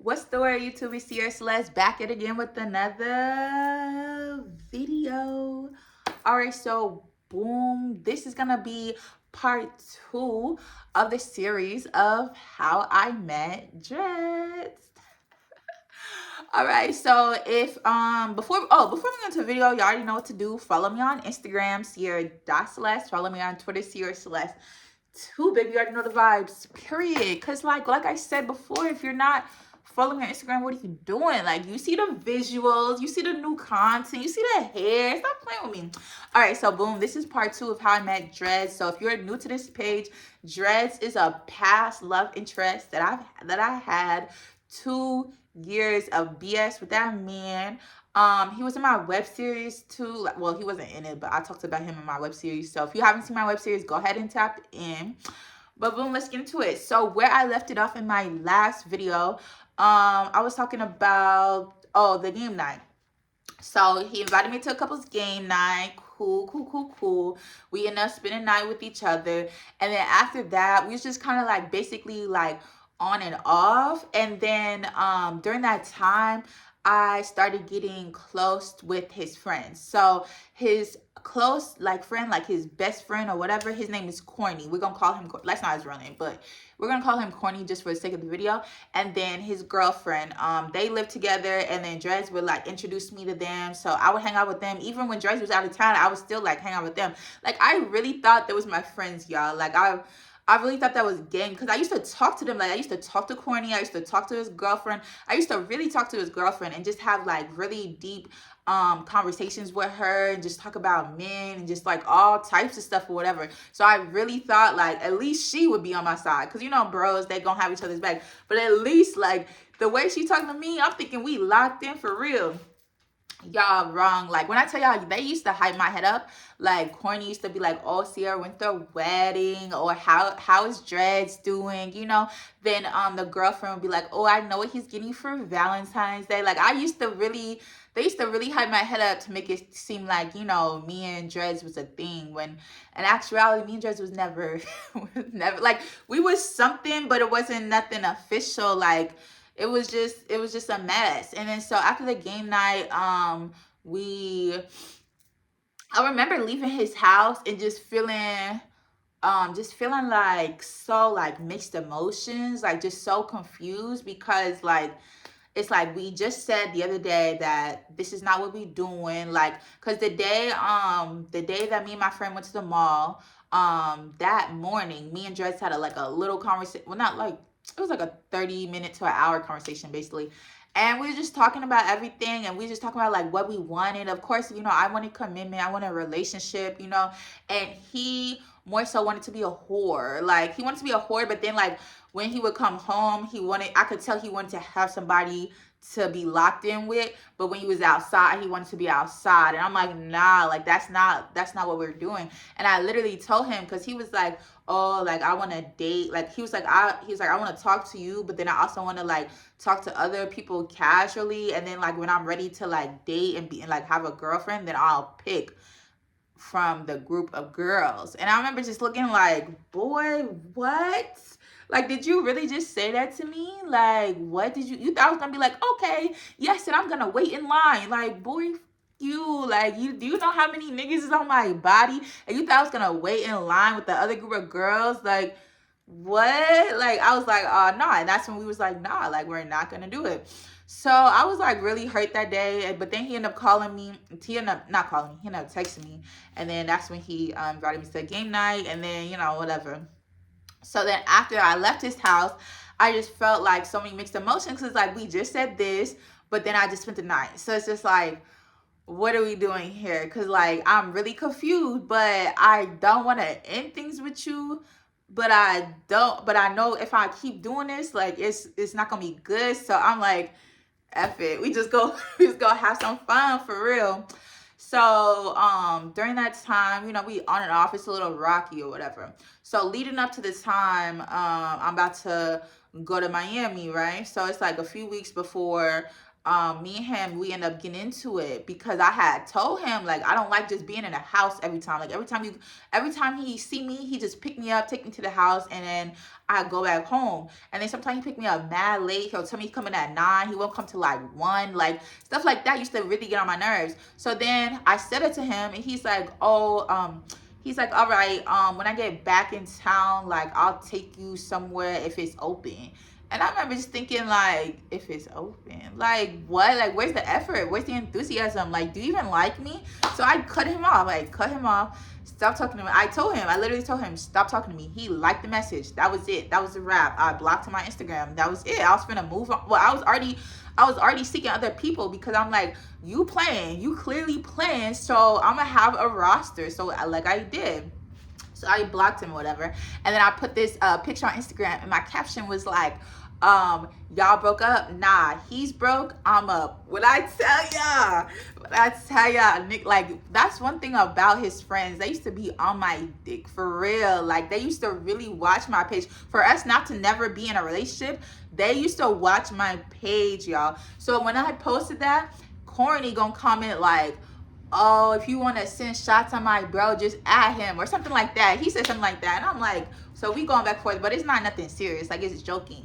What's the word, YouTube? It's Ciara Celeste back at again with another video. Alright, so boom, this is gonna be part 2 of the series of how I met Dreads. Alright, so if before we get into the video, you already know what to do. Follow me on Instagram, Ciara.Celeste. Follow me on Twitter, Ciara Celeste. Baby, you already know the vibes, period. Because like I said before, if you're not following me on Instagram, what are you doing? Like, you see the visuals, you see the new content, you see the hair. Stop playing with me. All right, so boom, this is part 2 of how I met Dreads. So if you're new to this page, Dreads is a past love interest that I had 2 years of BS with that man. He was in my web series too. Well, he wasn't in it, but I talked about him in my web series. So if you haven't seen my web series, go ahead and tap in. But boom, let's get into it. So where I left it off in my last video, I was talking about the game night. So he invited me to a couple's game night. Cool. We ended up spending the night with each other. And then after that, we was just kind of like basically like on and off. And then during that time, I started getting close with his friends. So his close like friend, like his best friend or whatever, his name is Corny. We're gonna call him, that's not his real name, but we're gonna call him Corny just for the sake of the video. And then his girlfriend, they lived together, and then Dreads would like introduce me to them. So I would hang out with them. Even when Dreads was out of town, I would still like hang out with them. Like, I really thought that was my friends, y'all. Like, I really thought that was gang, because I used to talk to them. Like, I used to talk to Corny. I used to talk to his girlfriend. I used to really talk to his girlfriend and just have like really deep conversations with her and just talk about men and just like all types of stuff or whatever. So I really thought like at least she would be on my side, because you know bros, they gonna have each other's back. But at least like the way she talking to me, I'm thinking we locked in for real. Y'all wrong. Like, when I tell y'all, they used to hype my head up. Like, Corny used to be like, oh, Ciara went to a wedding, or how is Dreads doing, you know? Then the girlfriend would be like, oh, I know what he's getting for Valentine's Day. Like, they used to really hype my head up to make it seem like, you know, me and Dreads was a thing, when in actuality, me and Dreads was never like, we was something, but it wasn't nothing official. Like, it was just a mess. And then so after the game night, I remember leaving his house and just feeling like so like mixed emotions, like just so confused, because like it's like we just said the other day that this is not what we doing. Like, because the day that me and my friend went to the mall, that morning, me and Dress had a little conversation. Well, not like, it was like a 30-minute to an hour conversation basically. And we were just talking about everything, and we were just talking about like what we wanted. Of course, you know, I wanted commitment, I wanted a relationship, you know, and he more so wanted to be a whore. Like, he wanted to be a whore, but then like when he would come home, I could tell he wanted to have somebody to be locked in with. But when he was outside, he wanted to be outside. And I'm like, nah, like that's not what we're doing. And I literally told him, because he was like, oh, like I want to date. Like, he was like, I want to talk to you, but then I also want to like talk to other people casually. And then like when I'm ready to like date and like have a girlfriend, then I'll pick from the group of girls. And I remember just looking like, boy, what? Like, did you really just say that to me? Like, what did you thought I was gonna be like, okay, yes, and I'm gonna wait in line. Like, boy, you, like, do you know how many niggas is on my body? And you thought I was gonna wait in line with the other group of girls? Like, what? Like, I was like, no. And that's when we was like, nah, like, we're not gonna do it. So I was like really hurt that day. But then he ended up calling me. He ended up not calling me. He ended up texting me. And then that's when he invited me to a game night. And then, you know, whatever. So then after I left his house, I just felt like so many mixed emotions, because like we just said this, but then I just spent the night. So it's just like, what are we doing here? Because like I'm really confused, but I don't want to end things with you. But I know if I keep doing this, like it's not gonna be good. So I'm like, F it. We just go have some fun for real. So during that time, you know, we on and off, it's a little rocky or whatever. So leading up to this time, I'm about to go to Miami, right? So it's like a few weeks before me and him, we end up getting into it because I had told him, like, I don't like just being in the house every time. Like, every time he see me, he just pick me up, take me to the house, and then I go back home. And then sometimes he pick me up mad late. He'll tell me he's coming at 9. He won't come till like 1. Like, stuff like that used to really get on my nerves. So then I said it to him, and he's like, he's like, all right, when I get back in town, like, I'll take you somewhere if it's open. And I remember just thinking, like, if it's open, like, what? Like, where's the effort? Where's the enthusiasm? Like, do you even like me? So I cut him off. Like, cut him off. Stop talking to me. I literally told him, stop talking to me. He liked the message. That was it. That was a wrap. I blocked him on my Instagram. That was it. I was finna move on. Well, I was already seeking other people because I'm like, you playing. You clearly playing. So I'm gonna have a roster. So, like, I did. So I blocked him or whatever. And then I put this picture on Instagram, and my caption was like, y'all broke up? Nah, he's broke, I'm up. When I tell y'all, Nick, like, that's one thing about his friends. They used to be on my dick for real. Like, they used to really watch my page. For us not to never be in a relationship, they used to watch my page, y'all. So when I posted that, Corny gonna comment like, oh, if you want to send shots on my bro, just add him or something like that. He said something like that, and I'm like, so we going back and forth, but it's not nothing serious. Like, it's joking.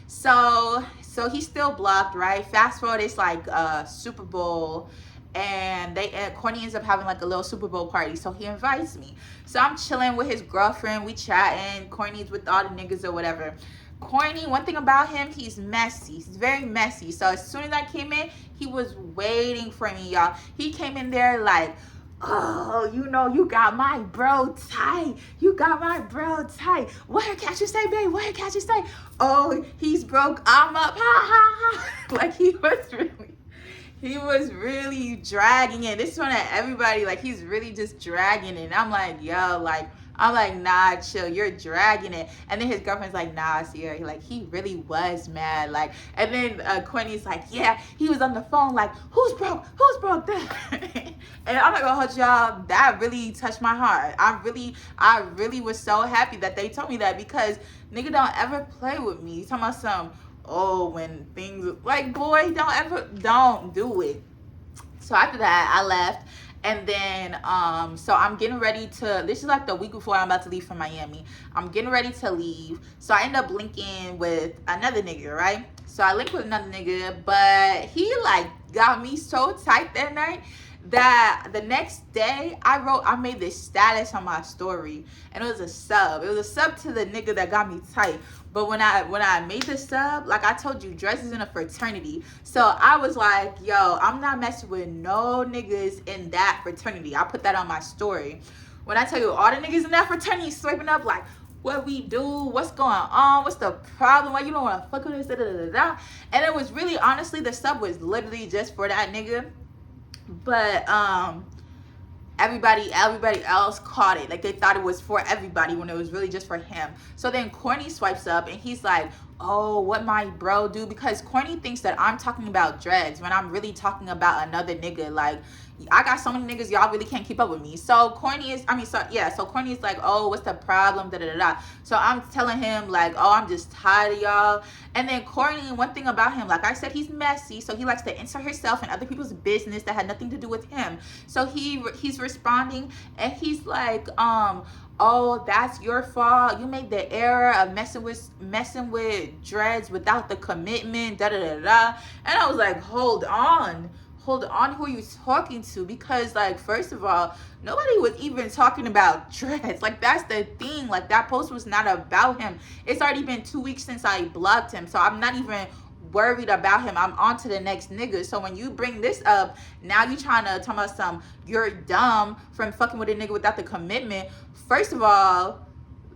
So he's still blocked, right? Fast forward, it's like Super Bowl, and Corny ends up having like a little Super Bowl party, so he invites me. So I'm chilling with his girlfriend, we chatting. Corny's with all the niggas or whatever. Corny, one thing about him, he's messy. He's very messy. So as soon as I came in, he was waiting for me, y'all. He came in there like, oh, you know, you got my bro tight. You got my bro tight. What can't you say, babe? What can't you say? Oh, he's broke. I'm up. Ha, ha, ha. Like, he was really dragging it. This one at everybody, like, he's really just dragging it. And I'm like, yo, like, nah, chill, you're dragging it. And then his girlfriend's like, nah, Ciara, like, he really was mad. Like, and then Quinny's like, yeah, he was on the phone like, who's broke And I'm not gonna hold y'all, that really touched my heart. I really was so happy that they told me that, because nigga don't ever play with me. He's talking about some, oh, when things, like, boy, don't do it. So after that, I left. And then, so I'm getting ready to, this is like the week before I'm about to leave from Miami. I'm getting ready to leave. So I end up linking with another nigga, right? So I linked with another nigga, but he like got me so tight that night that the next day I made this status on my story, and it was a sub. It was a sub to the nigga that got me tight. But when I made the sub, like I told you, Dress is in a fraternity. So I was like, yo, I'm not messing with no niggas in that fraternity. I put that on my story. When I tell you all the niggas in that fraternity swiping up like, what we do, what's going on, what's the problem, why you don't want to fuck with us, da, da, da, da. And it was really, honestly, the sub was literally just for that nigga. But everybody else caught it. Like, they thought it was for everybody when it was really just for him. So then Corny swipes up, and he's like, oh, what my bro do? Because Corny thinks that I'm talking about Dreads when I'm really talking about another nigga. Like, I got so many niggas, y'all really can't keep up with me. So Corny is, so Corny is like, oh, what's the problem, da da da. So I'm telling him like, oh, I'm just tired of y'all. And then Corny, one thing about him, like I said, he's messy, so he likes to insert himself in other people's business that had nothing to do with him. So he's responding, and he's like, oh, that's your fault. You made the error of messing with Dreads without the commitment, da da da da. And I was like, hold on, who are you talking to? Because, like, first of all, nobody was even talking about Dreads. Like, that's the thing. Like, that post was not about him. It's already been 2 weeks since I blocked him, so I'm not even worried about him. I'm on to the next nigga. So when you bring this up, now you trying to talk about some, you're dumb from fucking with a nigga without the commitment. First of all,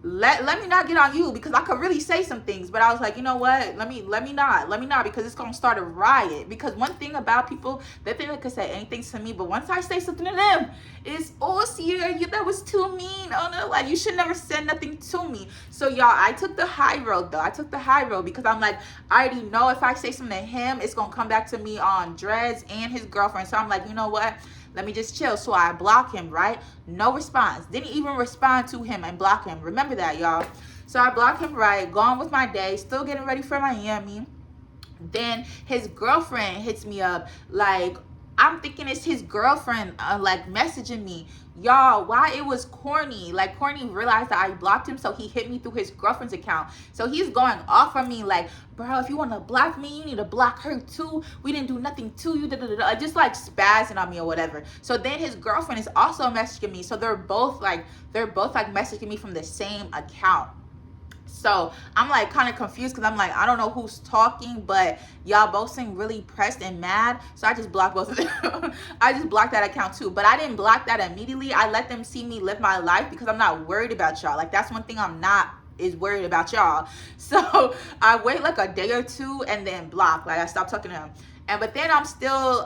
let me not get on you, because I could really say some things, but I was like, you know what, let me not, because it's gonna start a riot. Because one thing about people, they think they could say anything to me, but once I say something to them, it's, oh, Ciara, that was too mean. Oh no, like, you should never say nothing to me. So y'all, I took the high road though. I took the high road, because I'm like, I already know if I say something to him, it's gonna come back to me on Dreads and his girlfriend. So I'm like, you know what, let me just chill. So I block him, right? No response. Didn't even respond to him and block him. Remember that, y'all. So I block him, right? Going with my day. Still getting ready for Miami. Then his girlfriend hits me up. Like, I'm thinking it's his girlfriend like messaging me. Y'all, why it was corny. Like, corny realized that I blocked him, so he hit me through his girlfriend's account. So he's going off on me like, bro, if you want to block me, you need to block her too. We didn't do nothing to you. Just like spazzing on me or whatever. So then his girlfriend is also messaging me. So they're both like messaging me from the same account. So I'm like kind of confused because I'm like, I don't know who's talking, but y'all both seem really pressed and mad. So I just blocked both of them. I just blocked that account too. But I didn't block that immediately. I let them see me live my life because I'm not worried about y'all. Like, that's one thing I'm not is worried about y'all. So I wait like a day or two and then block. Like, I stopped talking to him. But then I'm still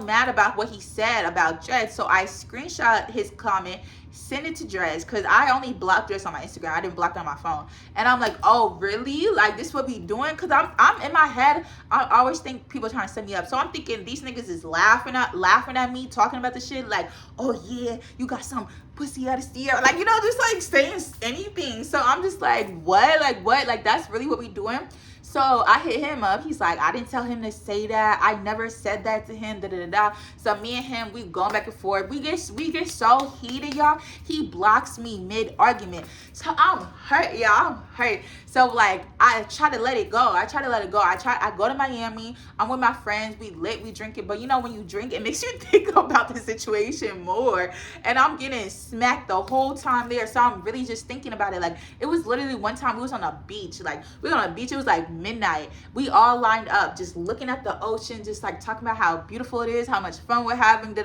mad about what he said about Dread. So I screenshot his comment, send it to Drez, because I only blocked Drez on my Instagram. I didn't block it on my phone. And I'm like, oh, really? Like, this what we doing? Because I'm in my head, I always think people trying to set me up. So I'm thinking these niggas is laughing at me, talking about the shit. Like, oh, yeah, you got some pussy out of Ciara. Like, just like saying anything. So I'm just like, what? Like, what? Like, that's really what we doing? So I hit him up. He's like, I didn't tell him to say that. I never said that to him. So me and him, we going back and forth. We get so heated, y'all. He blocks me mid-argument. So I'm hurt, y'all. I'm hurt. So like, I try to let it go. I go to Miami. I'm with my friends. We lit, we drink it. But when you drink, it makes you think about the situation more. And I'm getting smacked the whole time there. So I'm really just thinking about it. Like, it was literally one time we was on a beach. Like, we were on a beach. It was like midnight. We all lined up, just looking at the ocean, just like talking about how beautiful it is, how much fun we're having,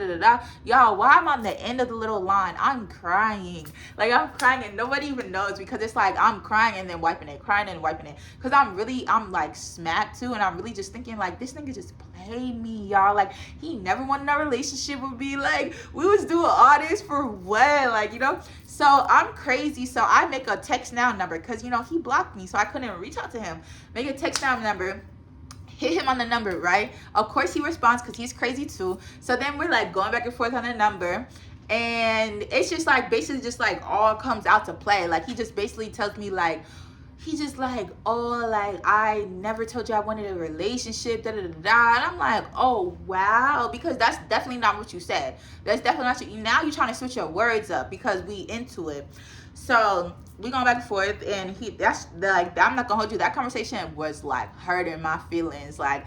Y'all, while I'm on the end of the little line, I'm crying. Like, I'm crying and nobody even knows, because it's like I'm crying and then wiping it, crying and wiping it. Because I'm like smacked too, and I'm really just thinking like, this nigga just played me, y'all. Like, he never wanted a relationship with me. Like, we was doing all this for what? Like, So I'm crazy. So I make a text now number because, he blocked me. So I couldn't reach out to him. Make a text now number. Hit him on the number, right? Of course he responds because he's crazy too. So then we're like going back and forth on the number. And it's just like basically just like all comes out to play. Like, he just basically tells me like, he just like, oh, like, I never told you I wanted a relationship, And I'm like, oh, wow. Because that's definitely not what you said. That's definitely not you. Now you're trying to switch your words up because we into it. So we going back and forth, and I'm not gonna hold you. That conversation was like hurting my feelings. Like,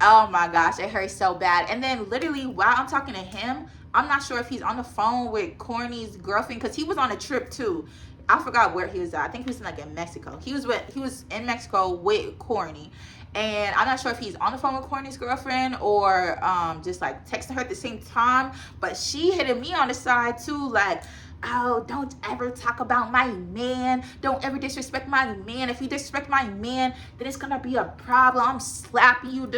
oh my gosh, it hurt so bad. And then literally while I'm talking to him, I'm not sure if he's on the phone with Corny's girlfriend, because he was on a trip too. I forgot where he was at. I think he was in Mexico. He was in Mexico with Corny. And I'm not sure if he's on the phone with Corny's girlfriend or just like texting her at the same time. But she hitting me on the side too, like, oh, don't ever talk about my man. Don't ever disrespect my man. If you disrespect my man, then it's gonna be a problem. I'm slapping you.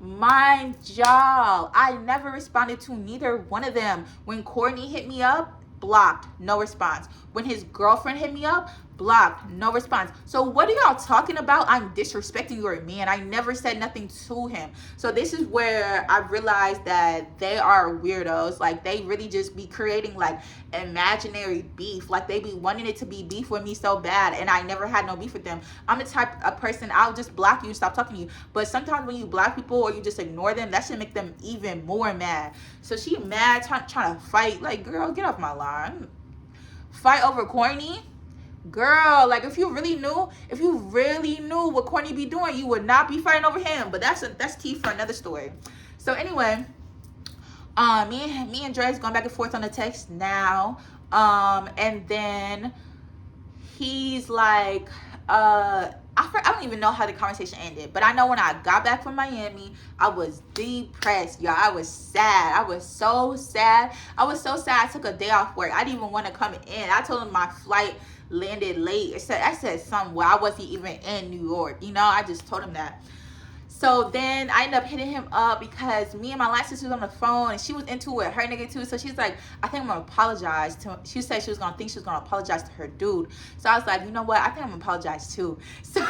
Mind y'all, I never responded to neither one of them. When Corny hit me up, blocked, no response. When his girlfriend hit me up, blocked, no response. So what are y'all talking about? I'm disrespecting your man. I never said nothing to him. So this is where I realized that they are weirdos. Like, they really just be creating like imaginary beef. Like, they be wanting it to be beef with me so bad, and I never had no beef with them. I'm the type of person, I'll just block you, stop talking to you. But sometimes when you block people or you just ignore them, that should make them even more mad. So she mad, trying to fight. Like, girl, get off my line. Fight over Corny? Girl, like, if you really knew what Corny be doing, you would not be fighting over him. But that's tea for another story. So anyway, me and Dre's going back and forth on the text now. And then he's like, I don't even know how the conversation ended, but I know when I got back from Miami, I was depressed, y'all. I was sad. I was so sad. I took a day off work. I didn't even want to come in. I told him my flight landed late. I said something where I wasn't even in New York. I just told him that. So then I ended up hitting him up because me and my line sister was on the phone, and she was into it, her nigga too. So she's like, I think I'm gonna apologize to him. She said she was gonna apologize to her dude. So I was like, you know what? I think I'm gonna apologize too. So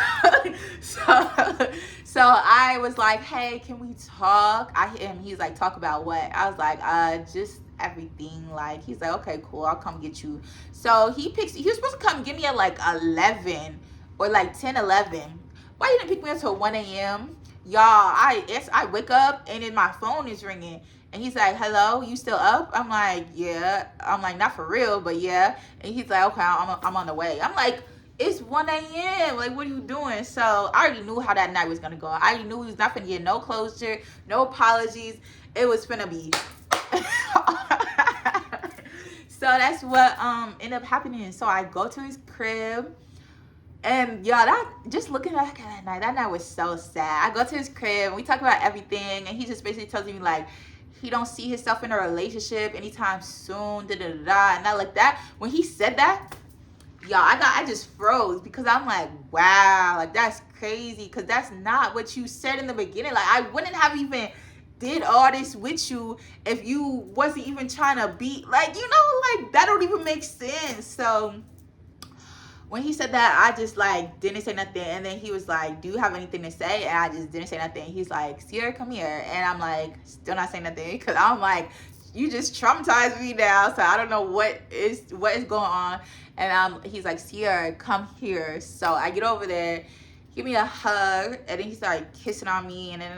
I was like, hey, can we talk? I hit him. He's like, talk about what? I was like, just everything. Like, he's like, okay, cool, I'll come get you. So he was supposed to come get me at like 11 or like 10, 11. Why you didn't pick me up till 1 a.m.? Y'all, I wake up and then my phone is ringing. And he's like, hello, you still up? I'm like, yeah. I'm like, not for real, but yeah. And he's like, okay, I'm on the way. I'm like, it's 1 a.m. Like, what are you doing? So I already knew how that night was going to go. I already knew he was not going to get no closure, no apologies. It was going to be... So that's what ended up happening. So I go to his crib. And y'all, that just looking back at that night was so sad. I go to his crib and we talk about everything, and he just basically tells me like he don't see himself in a relationship anytime soon, da da da. And I like that. When he said that, y'all, I just froze because I'm like, wow, like that's crazy, because that's not what you said in the beginning. Like I wouldn't have even did all this with you if you wasn't even trying to be like, you know, like that don't even make sense. So when he said that, I just like didn't say nothing. And then he was like, do you have anything to say? And I just didn't say nothing. He's like, Ciara, come here. And I'm like, still not saying nothing, because I'm like, you just traumatized me now, so I don't know what is going on. And he's like, Ciara, come here. So I get over there, give me a hug, and then he started kissing on me, and then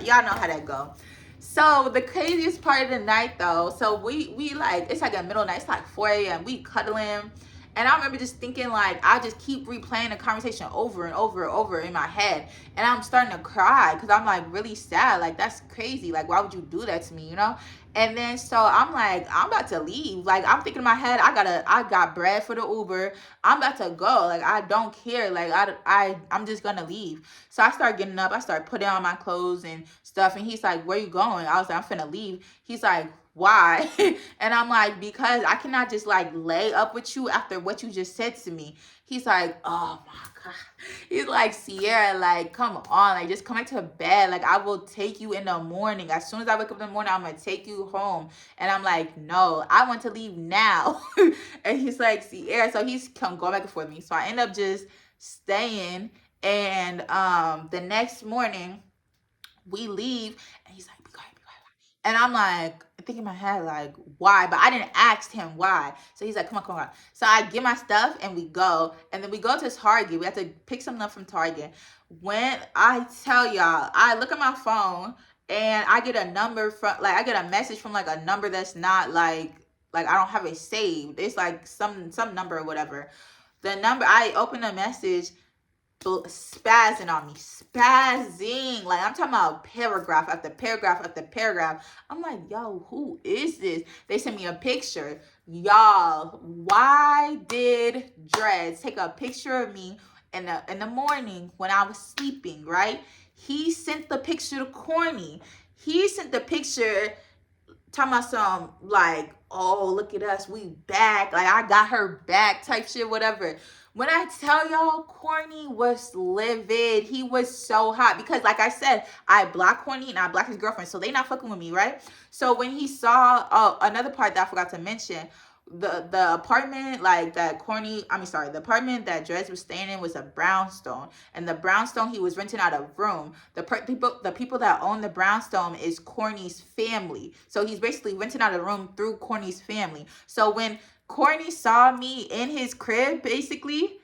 y'all know how that go. So the craziest part of the night though, so we like, it's like a middle night, it's like 4 a.m. we cuddling. And I remember just thinking like, I just keep replaying the conversation over and over and over in my head. And I'm starting to cry because I'm like really sad. Like, that's crazy. Like, why would you do that to me, you know? And then so I'm like, I'm about to leave. Like, I'm thinking in my head, I got bread for the Uber. I'm about to go. Like, I don't care. Like, I'm just gonna leave. So I start getting up. I start putting on my clothes and stuff. And he's like, where you going? I was like, I'm finna leave. He's like, why? And I'm like, because I cannot just like lay up with you after what you just said to me. He's like, oh my God. He's like, Ciara, like, come on, like, just come back to bed. Like, I will take you in the morning. As soon as I wake up in the morning, I'm gonna take you home. And I'm like, no, I want to leave now. And he's like, Ciara. So he's going back and forth with me. So I end up just staying. And the next morning we leave, and he's like, be quiet, be quiet. And I'm like, thinking in my head, like, why? But I didn't ask him why. So he's like, come on, come on. So I get my stuff and we go. And then we go to Target. We have to pick something up from Target. When I tell y'all, I look at my phone and I get a number from, like, I get a message from like a number that's not like I don't have it saved. It's like some number or whatever. The number, I open a message, spazzing on me, spazzing. Like, I'm talking about paragraph after paragraph after paragraph. I'm like, yo, who is this? They sent me a picture. Y'all, why did Dreads take a picture of me in the morning when I was sleeping, right? He sent the picture to Corny. He sent the picture talking about some like, oh, look at us, we back, like I got her back type shit, whatever. When I tell y'all, Corny was livid. He was so hot because, like I said, I blocked Corny and I blocked his girlfriend, so they not fucking with me, right? So when he saw, another part that I forgot to mention, the apartment, like that the apartment that Dreads was staying in was a brownstone, and the brownstone, he was renting out a room. The people that own the brownstone is Corny's family, so he's basically renting out a room through Corny's family. So when Corny saw me in his crib, basically,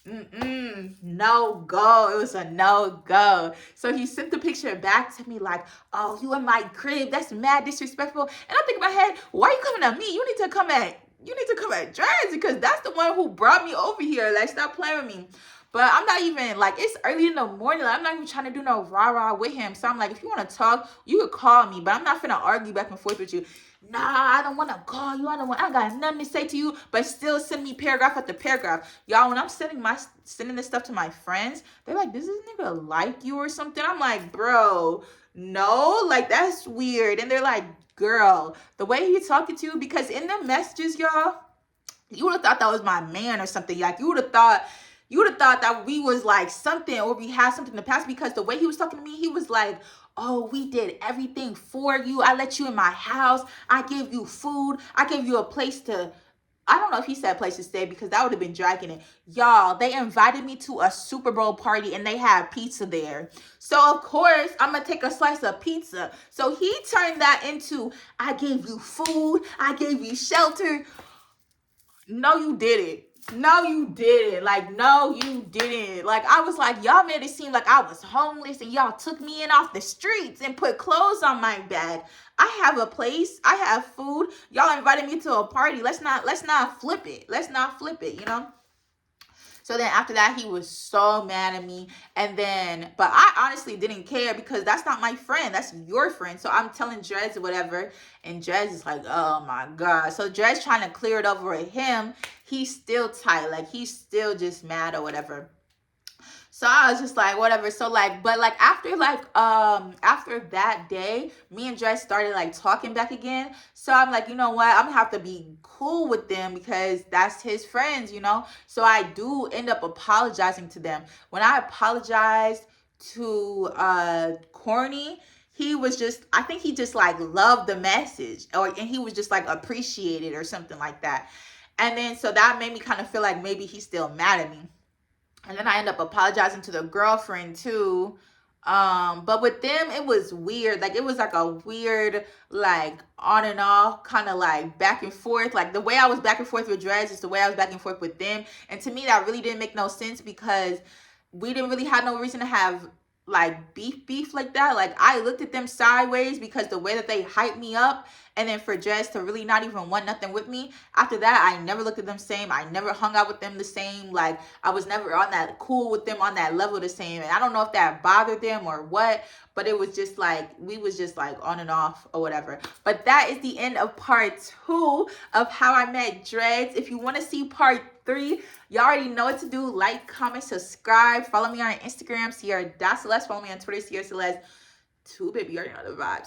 no go. It was a no go. So he sent the picture back to me like, oh, you in my crib, that's mad disrespectful. And I think in my head, why are you coming at me? You need to come at Dreads, because that's the one who brought me over here. Like, stop playing with me. But I'm not even, like, it's early in the morning. Like, I'm not even trying to do no rah-rah with him. So I'm like, if you want to talk, you could call me, but I'm not finna argue back and forth with you. Nah, I don't want to call you. I got nothing to say to you, but still send me paragraph after paragraph. Y'all, when I'm sending this stuff to my friends, they're like, does this nigga like you or something? I'm like, bro, no, like, that's weird. And they're like, girl, the way he's talking to you, because in the messages, y'all, you would have thought that was my man or something. Like, you would have thought that we was like something, or we had something to pass, because the way he was talking to me, he was like, oh, we did everything for you. I let you in my house. I gave you food. I gave you a place to, I don't know if he said place to stay, because that would have been dragging it. Y'all, they invited me to a Super Bowl party and they had pizza there. So of course, I'm going to take a slice of pizza. So he turned that into, I gave you food. I gave you shelter. No, you didn't. No, you didn't. Like, no, you didn't. Like, I was like, y'all made it seem like I was homeless and y'all took me in off the streets and put clothes on my bed. I have a place. I have food. Y'all invited me to a party. Let's not flip it. Let's not flip it, you know? So then after that, he was so mad at me. And then, but I honestly didn't care because that's not my friend. That's your friend. So I'm telling Dres or whatever. And Dres is like, oh my God. So Dres trying to clear it over with him. He's still tight. Like, he's still just mad or whatever. So I was just like, whatever. So like, but like after that day, me and Dres started like talking back again. So I'm like, you know what? I'm gonna have to be cool with them because that's his friends, you know? So I do end up apologizing to them. When I apologized to Corny, he was just, I think he just like loved the message, and he was just like appreciated or something like that. And then so that made me kind of feel like maybe he's still mad at me. And then I end up apologizing to the girlfriend too. But with them, it was weird. Like, it was like a weird, like, on and off, kind of like back and forth. Like, the way I was back and forth with Dres is the way I was back and forth with them. And to me, that really didn't make no sense because we didn't really have no reason to have like beef like that. Like, I looked at them sideways because the way that they hyped me up, and then for Dres to really not even want nothing with me, after that I never looked at them same. I never hung out with them the same. Like, I was never on that cool with them on that level the same. And I don't know if that bothered them or what, but it was just like we was just like on and off or whatever. But that is the end of part 2 of how I met Dres. If you want to see part 3, y'all already know what to do. Like, comment, subscribe. Follow me on Instagram, Ciara Celeste. Follow me on Twitter, Ciara Celeste. Baby, you already know the vibes.